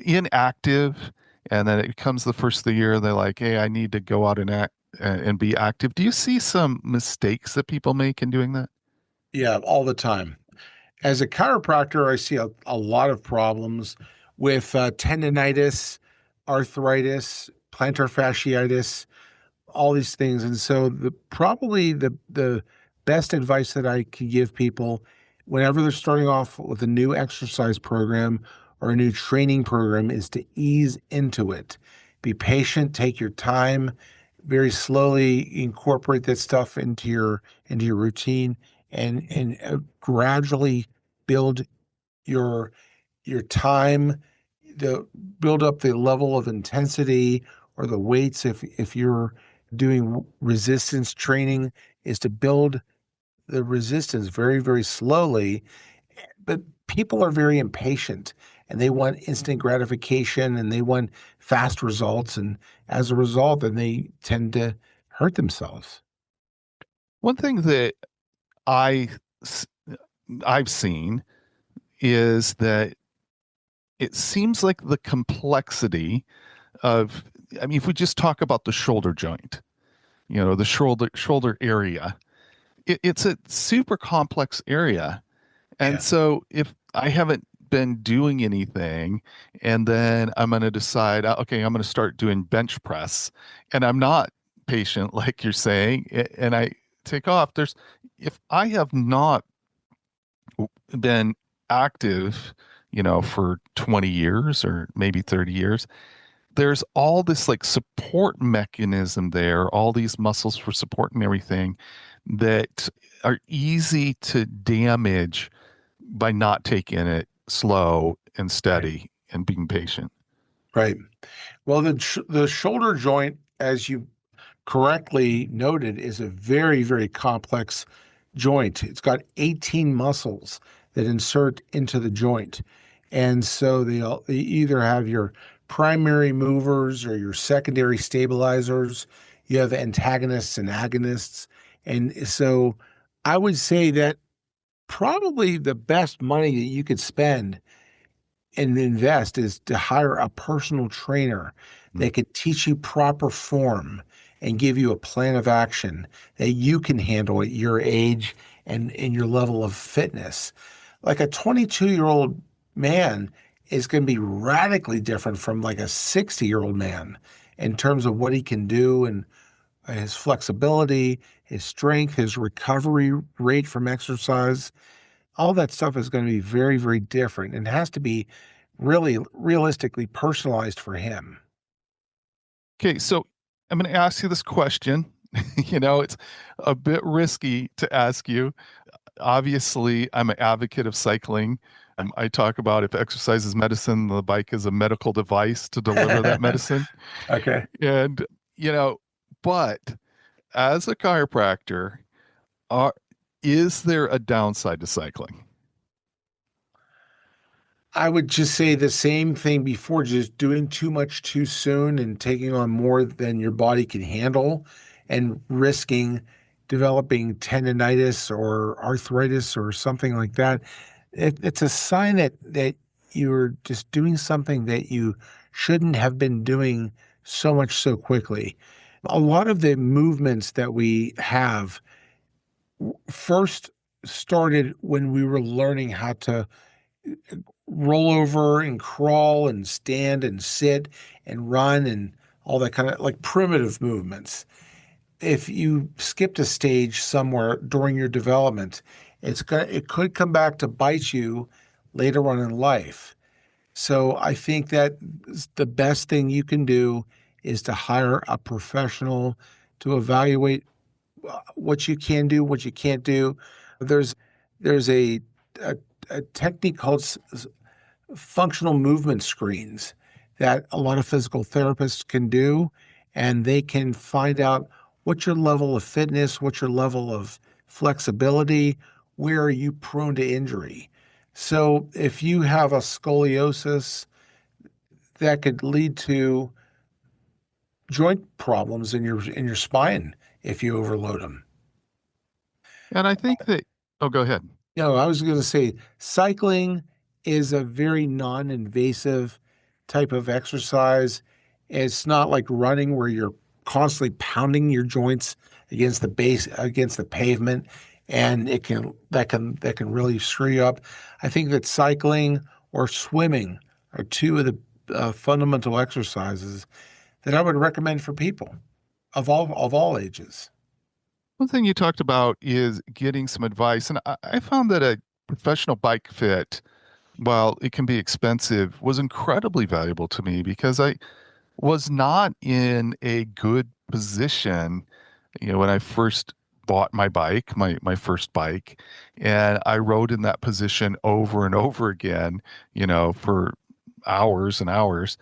inactive, and then it comes the first of the year, they're like, "Hey, I need to go out and act and be active." Do you see some mistakes that people make in doing that? Yeah, all the time. As a chiropractor, I see a lot of problems with tendonitis, arthritis, plantar fasciitis, all these things. And so probably the best advice that I could give people whenever they're starting off with a new exercise program or a new training program is to ease into it. Be patient, take your time, very slowly incorporate that stuff into your routine and gradually build your your time, the build up the level of intensity or the weights if you're doing resistance training is to build the resistance very, very slowly. But people are very impatient and they want instant gratification and they want fast results. And as a result, then they tend to hurt themselves. One thing that I s- I've seen is that it seems like the complexity of, I mean, if we just talk about the shoulder joint, the shoulder area, it's a super complex area. And Yeah. so if I haven't been doing anything and then I'm going to decide, okay, I'm going to start doing bench press and I'm not patient, like you're saying, and I take off, if I have not been active, for 20 years or maybe 30 years, there's all this like support mechanism there, all these muscles for support and everything that are easy to damage by not taking it slow and Right. steady and being patient. Right. Well, the shoulder joint, as you correctly noted, is a very, very complex joint. It's got 18 muscles that insert into the joint. And so they either have your primary movers or your secondary stabilizers. You have antagonists and agonists. And so I would say that probably the best money that you could spend and invest is to hire a personal trainer Mm. that could teach you proper form and give you a plan of action that you can handle at your age and in your level of fitness. Like a 22-year-old man is going to be radically different from like a 60-year-old man in terms of what he can do and his flexibility, his strength, his recovery rate from exercise. All that stuff is going to be very, very different and has to be really realistically personalized for him. Okay, so I'm going to ask you this question. It's a bit risky to ask you. Obviously, I'm an advocate of cycling. I talk about if exercise is medicine, the bike is a medical device to deliver that medicine. Okay. And, you know, but as a chiropractor, are, is there a downside to cycling? I would just say the same thing before, just doing too much too soon and taking on more than your body can handle and risking developing tendonitis or arthritis or something like that, it's a sign that you're just doing something that you shouldn't have been doing so much so quickly. A lot of the movements that we have first started when we were learning how to roll over and crawl and stand and sit and run and all that kind of like primitive movements. If you skipped a stage somewhere during your development, it could come back to bite you later on in life. So I think that the best thing you can do is to hire a professional to evaluate what you can do, what you can't do. There's there's a, a technique called functional movement screens that a lot of physical therapists can do, and they can find out what's your level of fitness, what's your level of flexibility, where are you prone to injury. So if you have a scoliosis, that could lead to joint problems in your spine if you overload them. And I think that, oh, go ahead. I was going to say cycling is a very non-invasive type of exercise. It's not like running where you're constantly pounding your joints against the pavement, and that can really screw you up. I think that cycling or swimming are two of the fundamental exercises that I would recommend for people of all ages. One thing you talked about is getting some advice. And I found that a professional bike fit, while it can be expensive, was incredibly valuable to me because I was not in a good position, when I first bought my bike, my first bike, and I rode in that position over and over again, for hours and hours.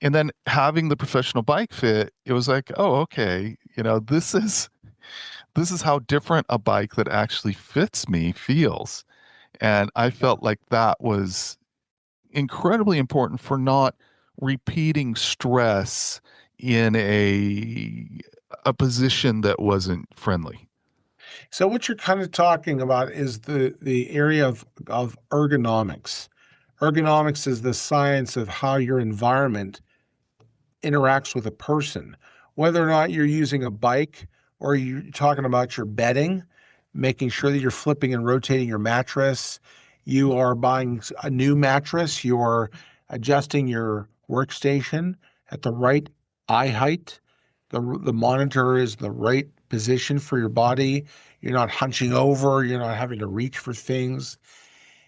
And then having the professional bike fit, it was like, oh, okay, this is how different a bike that actually fits me feels. And I felt like that was incredibly important for not repeating stress in a position that wasn't friendly. So what you're kind of talking about is the area of ergonomics. Ergonomics is the science of how your environment interacts with a person, whether or not you're using a bike or you're talking about your bedding, making sure that you're flipping and rotating your mattress. You are buying a new mattress. You're adjusting your workstation at the right eye height. The monitor is the right position for your body. You're not hunching over. You're not having to reach for things.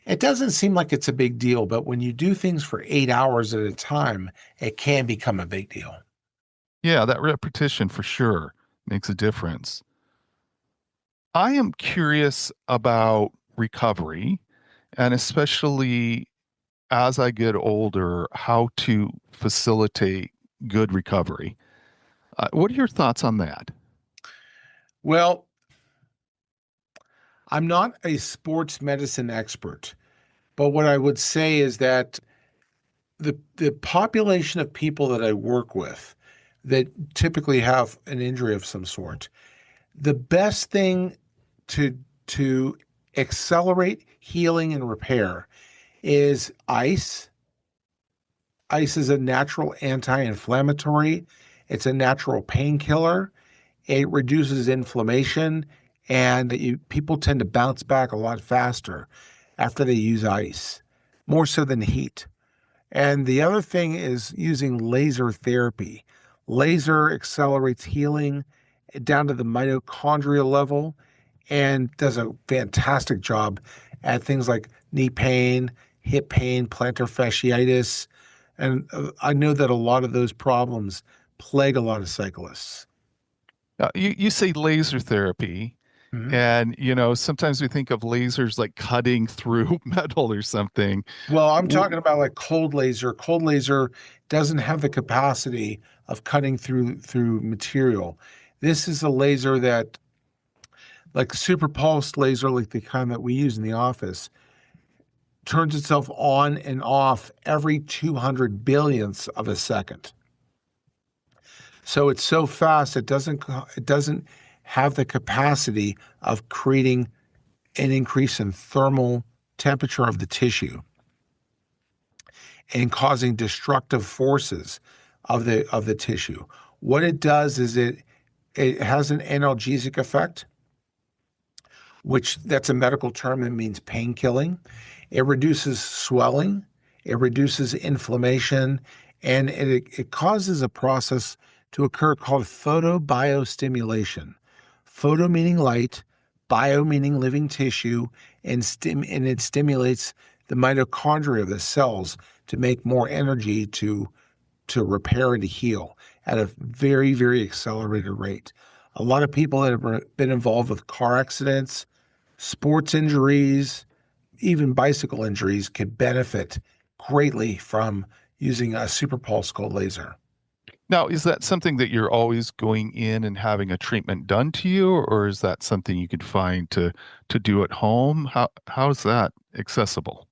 It doesn't seem like it's a big deal, but when you do things for 8 hours at a time, it can become a big deal. Yeah, that repetition for sure makes a difference. I am curious about recovery, and especially as I get older, how to facilitate good recovery. What are your thoughts on that? Well, I'm not a sports medicine expert, but what I would say is that the population of people that I work with that typically have an injury of some sort, the best thing to accelerate healing and repair is ice. Ice is a natural anti-inflammatory. It's a natural painkiller. It reduces inflammation, and people tend to bounce back a lot faster after they use ice, more so than heat. And the other thing is using laser therapy. Laser accelerates healing down to the mitochondrial level and does a fantastic job at things like knee pain, hip pain, plantar fasciitis. And I know that a lot of those problems plague a lot of cyclists. You say laser therapy, Mhm. and sometimes we think of lasers like cutting through metal or something. Well, I'm W- talking about like cold laser. Cold laser doesn't have the capacity of cutting through material. This is a laser that, like super pulsed laser, like the kind that we use in the office, turns itself on and off every 200 billionths of a second. So it's so fast it doesn't have the capacity of creating an increase in thermal temperature of the tissue and causing destructive forces of the tissue. What it does is it has an analgesic effect, which that's a medical term that means pain killing. It reduces swelling, it reduces inflammation, and it causes a process to occur called photobiostimulation. Photo meaning light, bio meaning living tissue, and it stimulates the mitochondria of the cells to make more energy to repair and to heal at a very, very accelerated rate. A lot of people that have been involved with car accidents, sports injuries, even bicycle injuries can benefit greatly from using a super pulse cold laser. Now, is that something that you're always going in and having a treatment done to you, or is that something you could find to do at home? How's that accessible?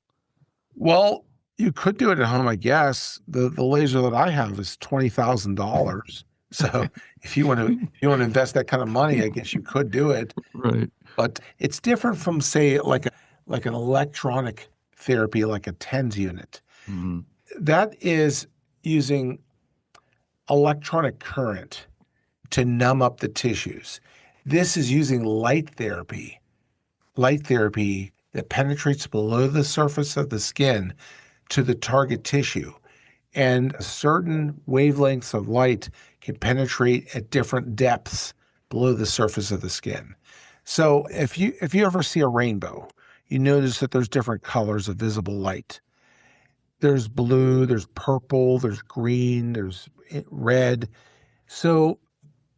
Well, you could do it at home, I guess. The laser that I have is $20,000. So Okay. if you want to invest that kind of money, I guess you could do it. Right. But it's different from, say, like an electronic therapy, like a TENS unit. Mhm. That is using electronic current to numb up the tissues. This is using light therapy that penetrates below the surface of the skin to the target tissue. And certain wavelengths of light can penetrate at different depths below the surface of the skin. So if you ever see a rainbow, you notice that there's different colors of visible light. There's blue, there's purple, there's green, there's red. So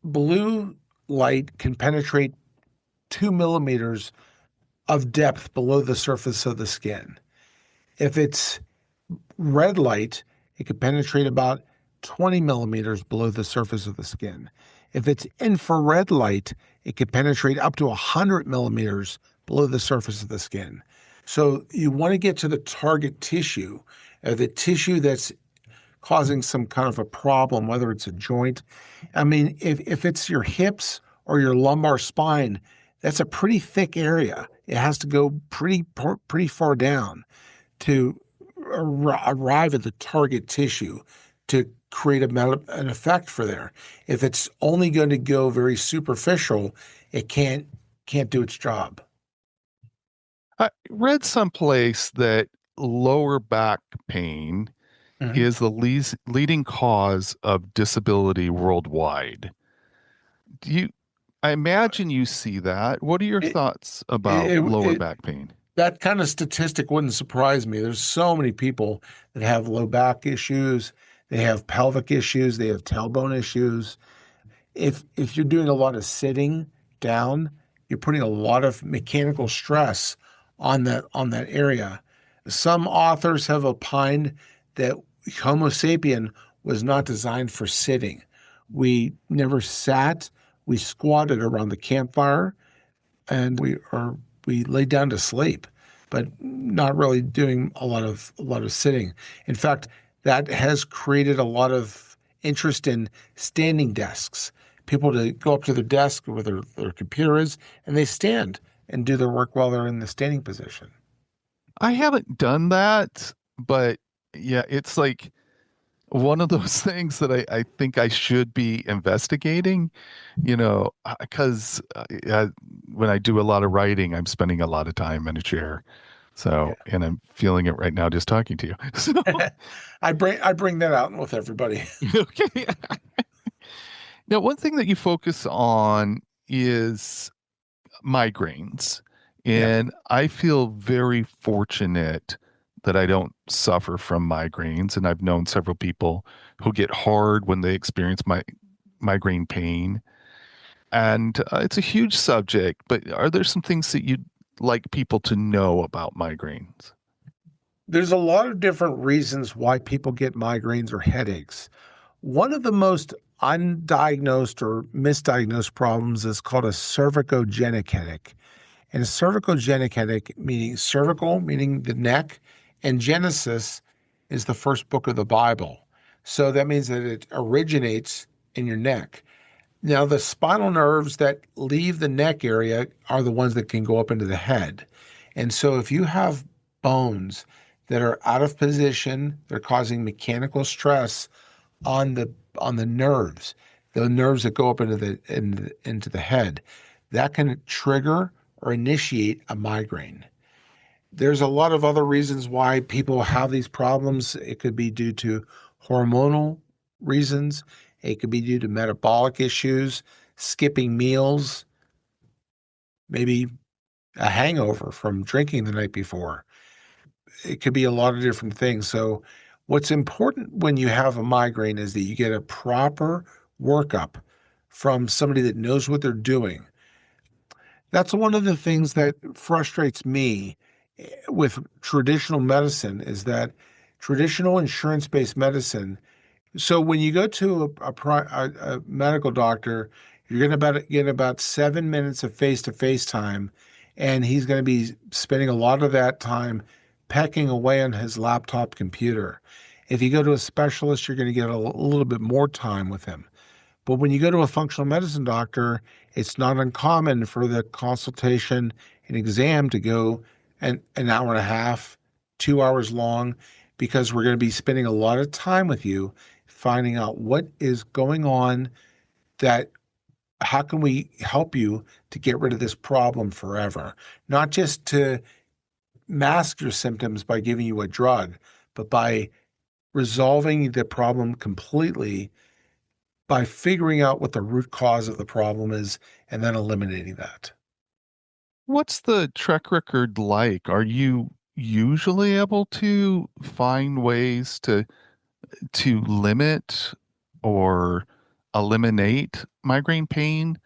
blue light can penetrate 2 millimeters of depth below the surface of the skin. If it's red light, it could penetrate about 20 millimeters below the surface of the skin. If it's infrared light, it could penetrate up to 100 millimeters below the surface of the skin. So you want to get to the target tissue, the tissue that's causing some kind of a problem, whether it's a joint. I mean, if it's your hips or your lumbar spine, that's a pretty thick area. It has to go pretty far down to arrive at the target tissue to create an effect for there. If it's only going to go very superficial, it can't do its job. I read someplace that lower back pain Mhm. is the leading cause of disability worldwide. Do you, I imagine you see that. What are your It, thoughts about it, lower it, back pain? that kind of statistic wouldn't surprise me. There's so many people that have low back issues, they have pelvic issues, they have tailbone issues. If you're doing a lot of sitting down, you're putting a lot of mechanical stress on that area. Some authors have opined that Homo sapien was not designed for sitting. We never sat, we squatted around the campfire, and we laid down to sleep, but not really doing a lot of sitting. In fact, that has created a lot of interest in standing desks. People to go up to their desk where their computer is, and they stand and do their work while they're in the standing position. I haven't done that, but yeah, it's like one of those things that I think I should be investigating, because when I do a lot of writing, I'm spending a lot of time in a chair. So, and I'm feeling it right now just talking to you. So, Yeah. I bring that out with everybody. okay. Now, one thing that you focus on is migraines. Yeah. And I feel very fortunate that I don't suffer from migraines. And I've known several people who get hard when they experience migraine pain. And it's a huge subject, but are there some things that you'd like people to know about migraines? There's a lot of different reasons why people get migraines or headaches. One of the most undiagnosed or misdiagnosed problems is called a cervicogenic headache. And a cervicogenic headache, meaning cervical, meaning the neck, and Genesis is the first book of the Bible. So that means that it originates in your neck. Now, the spinal nerves that leave the neck area are the ones that can go up into the head. And so if you have bones that are out of position, they're causing mechanical stress on the nerves, the nerves that go up into the head, that can trigger or initiate a migraine. There's a lot of other reasons why people have these problems. It could be due to hormonal reasons. It could be due to metabolic issues, skipping meals, maybe a hangover from drinking the night before. It could be a lot of different things. So, what's important when you have a migraine is that you get a proper workup from somebody that knows what they're doing. That's one of the things that frustrates me with traditional medicine is that traditional insurance-based medicine. So when you go to a medical doctor, you're going to get about 7 minutes of face-to-face time, and he's going to be spending a lot of that time pecking away on his laptop computer. If you go to a specialist, you're going to get a little bit more time with him. But when you go to a functional medicine doctor, it's not uncommon for the consultation and exam to go an hour and a half, 2 hours long, because we're going to be spending a lot of time with you finding out what is going on, that how can we help you to get rid of this problem forever? Not just to mask your symptoms by giving you a drug, but by resolving the problem completely by figuring out what the root cause of the problem is and then eliminating that. What's the track record like? Are you usually able to find ways to limit or eliminate migraine pain,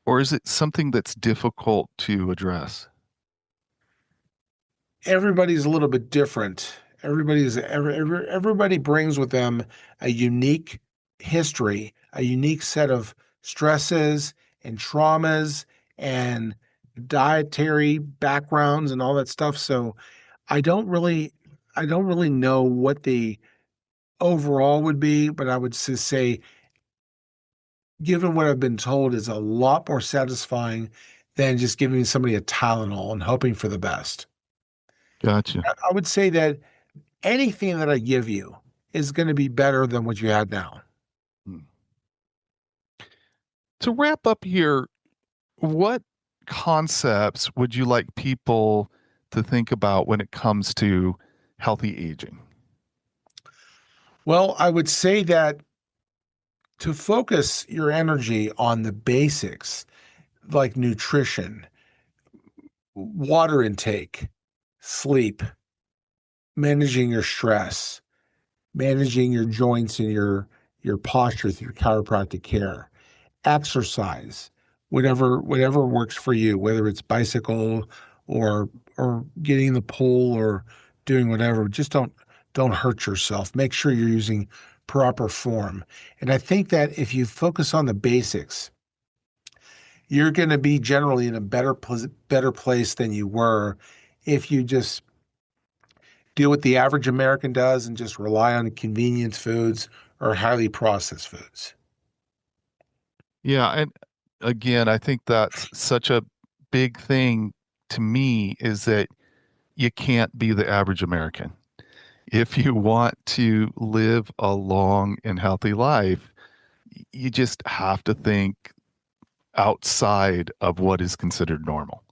or is it something that's difficult to address? Everybody's a little bit different. Everybody brings with them a unique history, a unique set of stresses and traumas and dietary backgrounds and all that stuff. So I don't really I don't really know what the overall would be, but I would just say, given what I've been told, is a lot more satisfying than just giving somebody a Tylenol and hoping for the best. Gotcha. I would say that anything that I give you is going to be better than what you had now. Hmm. To wrap up here, what concepts would you like people to think about when it comes to healthy aging? Well, I would say that to focus your energy on the basics like nutrition, water intake, sleep, managing your stress, managing your joints and your posture through chiropractic care, exercise, whatever works for you, whether it's bicycle or getting in the pool or doing whatever. Just don't hurt yourself. Make sure you're using proper form. And I think that if you focus on the basics, you're going to be generally in a better place than you were if you just do what the average American does and just rely on convenience foods or highly processed foods. Yeah, and again, I think that's such a big thing to me is that you can't be the average American. If you want to live a long and healthy life, you just have to think outside of what is considered normal.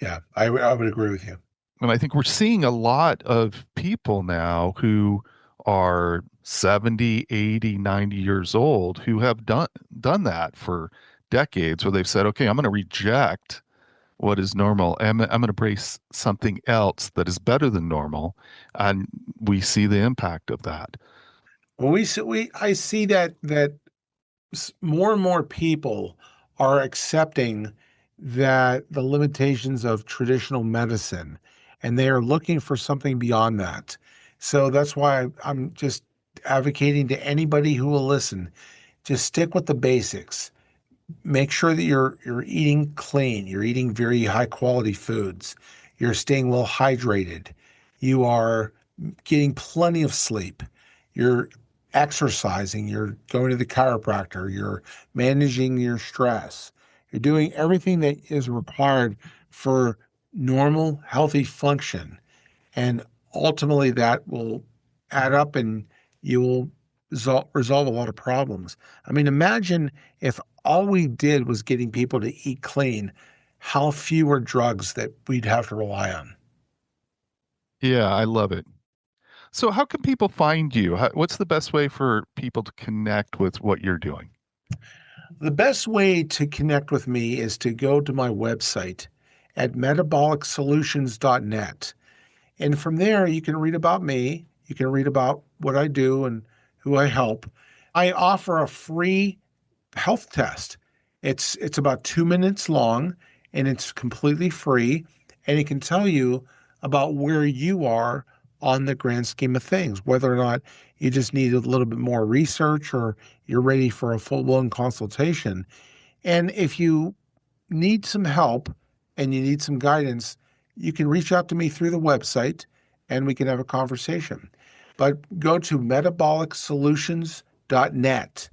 Yeah, I would agree with you. And I think we're seeing a lot of people now who are 70, 80, 90 years old who have done that for decades where they've said, okay, I'm going to reject what is normal. I'm going to embrace something else that is better than normal. And we see the impact of that. Well, I see that more and more people are accepting that the limitations of traditional medicine, and they are looking for something beyond that. So that's why I'm just advocating to anybody who will listen, just stick with the basics. Make sure that you're eating clean, you're eating very high quality foods, you're staying well hydrated, you are getting plenty of sleep, you're exercising, you're going to the chiropractor, you're managing your stress, you're doing everything that is required for normal, healthy function. And ultimately, that will add up and you will resolve a lot of problems. I mean, imagine if all we did was getting people to eat clean, how fewer drugs that we'd have to rely on. Yeah, I love it. So, how can people find you? What's the best way for people to connect with what you're doing? The best way to connect with me is to go to my website at metabolicsolutions.net. And from there, you can read about me. You can read about what I do and who I help. I offer a free health test. It's about 2 minutes long and it's completely free. And it can tell you about where you are on the grand scheme of things, whether or not you just need a little bit more research or you're ready for a full-blown consultation. And if you need some help and you need some guidance, you can reach out to me through the website and we can have a conversation. But go to metabolicsolutions.net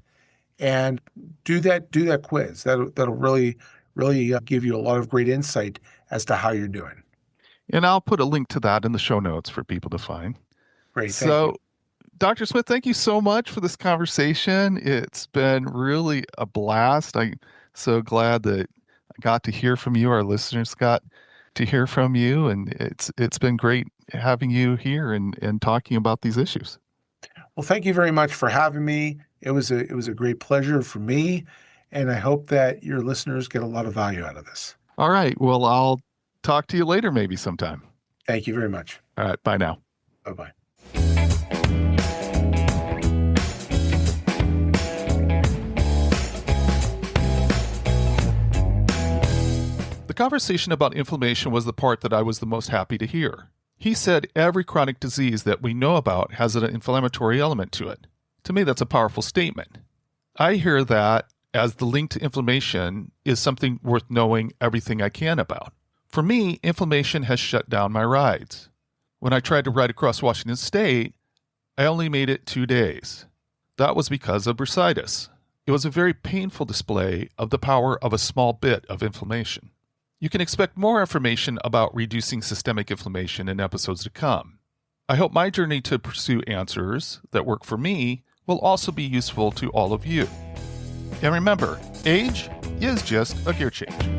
and do that quiz. That'll really give you a lot of great insight as to how you're doing. And I'll put a link to that in the show notes for people to find. Great, thank you. So, Dr. Smith, thank you so much for this conversation. It's been really a blast. I'm so glad that I got to hear from you. Our listeners got to hear from you, and it's been great having you here and talking about these issues. Well, thank you very much for having me. It was a great pleasure for me, and I hope that your listeners get a lot of value out of this. All right. Well, I'll talk to you later, maybe sometime. Thank you very much. All right. Bye now. Bye-bye. The conversation about inflammation was the part that I was the most happy to hear. He said every chronic disease that we know about has an inflammatory element to it. To me, that's a powerful statement. I hear that as the link to inflammation is something worth knowing everything I can about. For me, inflammation has shut down my rides. When I tried to ride across Washington State, I only made it 2 days. That was because of bursitis. It was a very painful display of the power of a small bit of inflammation. You can expect more information about reducing systemic inflammation in episodes to come. I hope my journey to pursue answers that work for me will also be useful to all of you. And remember, age is just a gear change.